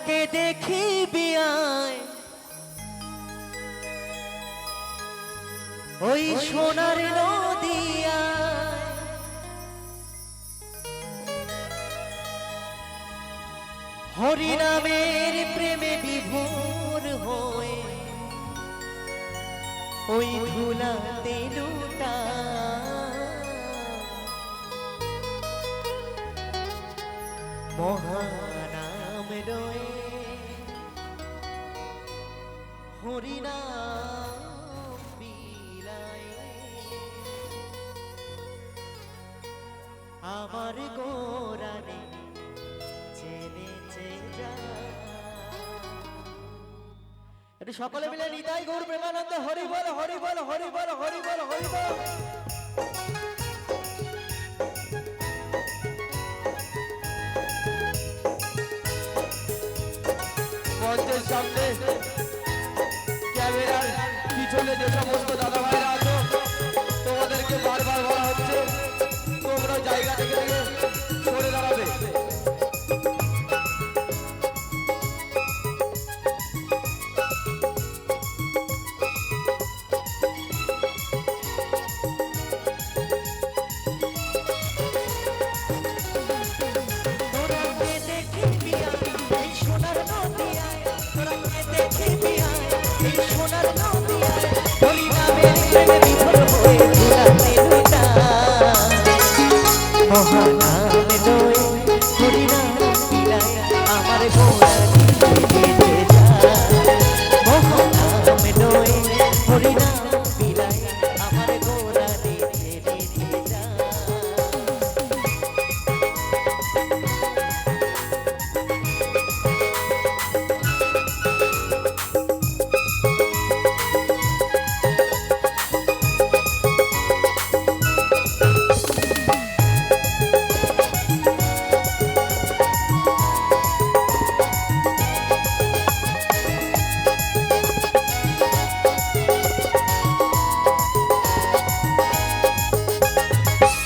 তোমাকে দেখিবি আয় ওই সোনার নদিয়ায়, হরিনামের প্রেমে বিভোর হয়ে ওই ধুলাতে লুটা মহানাম রয়ে হরিনাম বিলায় আমার গোরানে চেনেছে যা। একটু সকলে মিলে নিতাই গৌর প্রেমানন্দ হরি বল হরি বল হরি বল হরি বল হরি বল। মঞ্চের সামনে ক্যামেরার পিছনে যে সমস্ত দাদা ভাইরা আছো, তোমাদেরকে বারবার বলা হচ্ছে তোমরা জায়গা থেকে সরে দাঁড়াবে। মহানাম লয়ে হরিনাম বিলায় আমার গোরানি চেনেছে যা। মহানাম লয়ে হরিনাম বিলায় আমার গোরানি চেনেছে যা।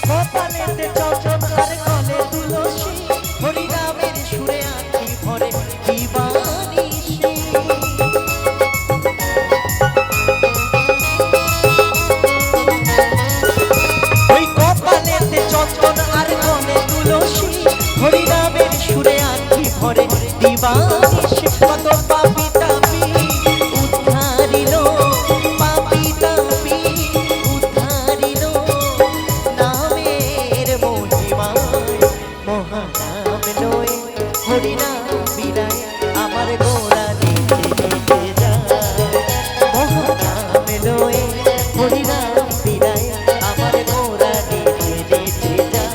কপালেতে চন্দন আর গলে তুলসী, হরিনামের সুরে আঁখি ভরে দিবানিশি। ওই কপালেতে চন্দন আর গলে তুলসী, হরিনামের সুরে আঁখি ভরে দিবানিশি। কত পাপী তাপী উদ্ধারিল, পাপী তাপী উদ্ধারিল নামের মহিমায়। মহানাম লয়ে হরিনাম বিলায় আমার গোরানি চেনেছে যা। মহানাম লয়ে হরিনাম বিলায় আমার গোরানি চেনেছে যা।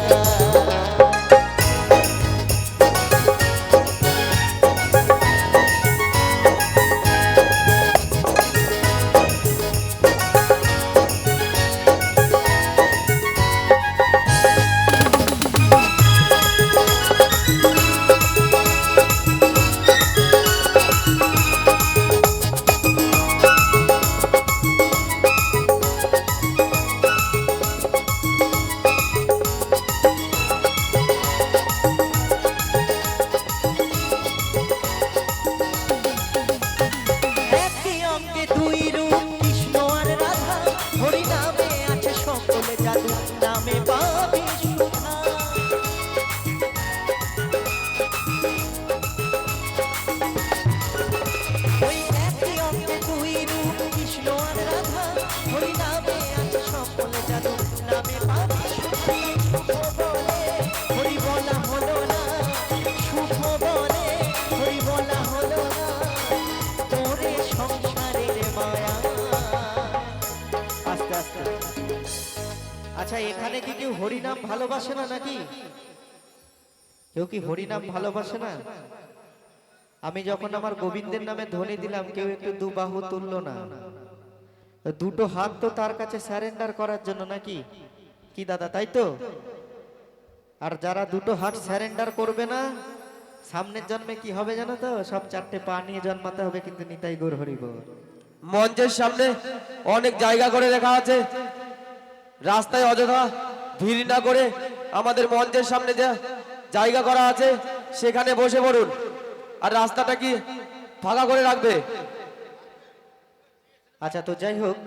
একই অঙ্গে দুই রূপ কৃষ্ণ আর রাধা, হরিনামে আছে সকলে জাদু, নামে পাবি সুধা। ওই একই অঙ্গে দুই রূপ কৃষ্ণ আর রাধা, হরিনামে আছে সকলে জাদু, নামে পাবি সুধা। শুভ বলে হরি বলা হলো না, শুভ বলে হরি বলা হলো না, তোরে সংসারের মায়া। আস্তে আস্তে। আচ্ছা, এখানে কি কেউ হরিনাম ভালোবাসে না নাকি? কেউ কি হরিনাম ভালোবাসে না? আমি যখন আমার গোবিন্দের নামে ধ্বনি দিলাম, কেউ একটু দু বাহু তুললো না। দুটো হাত তো তার কাছে স্যারেন্ডার করার জন্য নাকি? কি দাদা, তাই তো? আর যারা দুটো হাত স্যারেন্ডার করবে না, সামনের জন্মে কি হবে জানো তো? সব চারটে পা নিয়ে জন্মাতে হবে, কিন্তু নিতাই গৌর হরি বল। মঞ্চের সামনে অনেক জায়গা করে লেখা আছে, রাস্তায় অযথা ভিড় না করে আমাদের মঞ্চের সামনে যে জায়গা করা আছে সেখানে বসে পড়ুন। আর রাস্তাটা কি ফাঁকা করে রাখবে। আচ্ছা তো যাই হোক,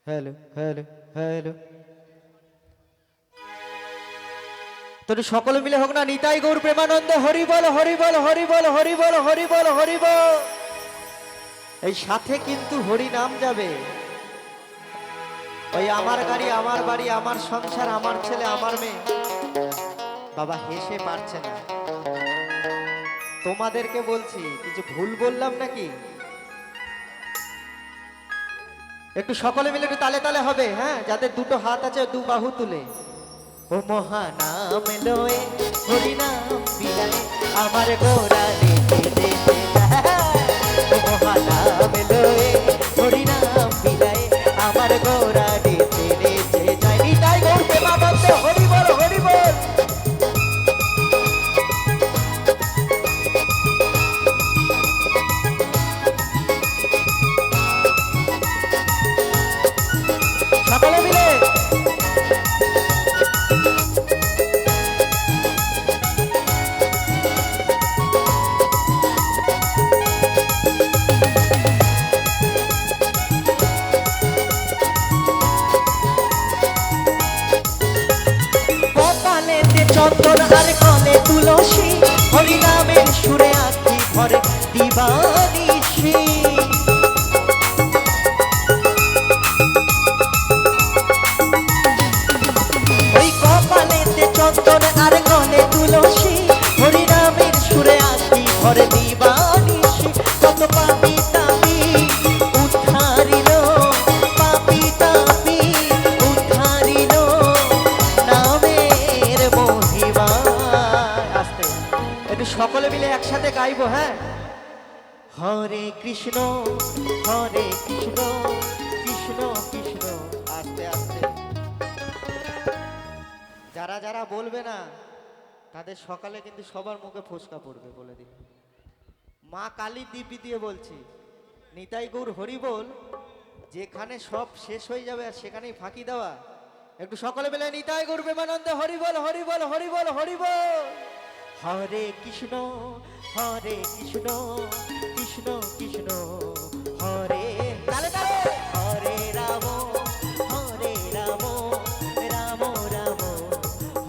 হ্যালো হ্যালো হ্যালো, তো সকলে মিলে হোক না নিতাই গৌর প্রেমানন্দ হরি বল হরি বল হরি বল হরি বল হরি বল হরি বল। এই সাথে কিন্তু হরি নাম যাবে। ওই আমার গাড়ি আমার বাড়ি আমার সংসার আমার ছেলে আমার মেয়ে, বাবা হেসে পারছে না। তোমাদেরকে বলছি, কিছু ভুল বললাম নাকি? একটু সকলে মিলে একটু তালে তালে হবে, হ্যাঁ, যাদের দুটো হাত আছে দু বাহু তুলে। ও মহানাম লয়ে হরি নাম বিলায় আমার গোরা রেখে দে। ও মহানাম লয়ে হরি নাম বিলায় আমার গোরা রেখে দে। যাই নিতাই গৌর প্রেমানন্দ হরি বল হরি বল। সকলে মিলে চন্দন আর কলে তুলসী হরি নামের সুরে আঁখি ভরে দিবানিশি। ওই কপালেতে চন্দন আর কলে তুলসী হরি নামের সুরে আঁখি ভরে দিবানিশি। কত পাপি তাপি উদ্ধারিল, পাপি তাপি উদ্ধারিল নামের মহিমা। আস্তে একটু সকলে মিলে একসাথে গাইবো, হ্যাঁ। হরে কৃষ্ণ কৃষ্ণ কৃষ্ণ। আস্তে আস্তে যারা যারা বলবে না তাদের সকালে কিন্তু সবার মুখে ফোসকা পড়বে, বলে দিন। মা কালী দিব্যি দিয়ে বলছি, নিতাই গৌর হরি বল, যেখানে সব শেষ হয়ে যাবে আর সেখানেই ফাঁকি দেওয়া। একটু সকলে মিলে নিতাই গৌর প্রেমানন্দ হরি বল হরি বল হরি বল হরি বল। হরে কৃষ্ণ কৃষ্ণ কৃষ্ণ হরে তালে তালে হরে রাম রাম রাম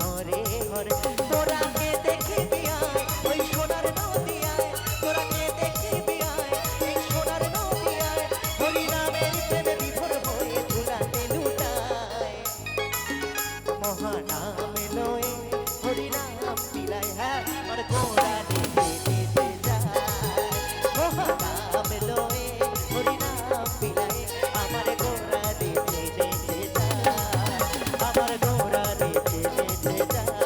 হরে হরে। তোরাকে দেখে দিয়ায় ওই সোনার নদিয়ায়, তোরাকে দেখে দিয়ায় এই সোনার নদিয়ায় হরি নামের প্রেমে বিভোর হয়ে ধুলাতে লুটায়। মহানাম লয়ে হরি নাম বিলায়, হ্যাঁ, আর গোরা দিতে দিতে যায়। মহানাম লয়ে হরি নাম বিলায় আমার গোরা দিতে দিতে যায়। আমার গোরা দিতে দিতে যায়।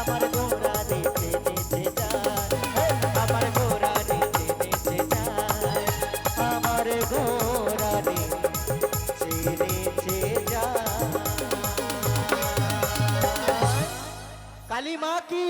আমার গোরা দিতে দিতে যায়। আমার গোরা দিতে দিতে যায়। আমার গোরা দিতে দিতে যায়। কালী মা কি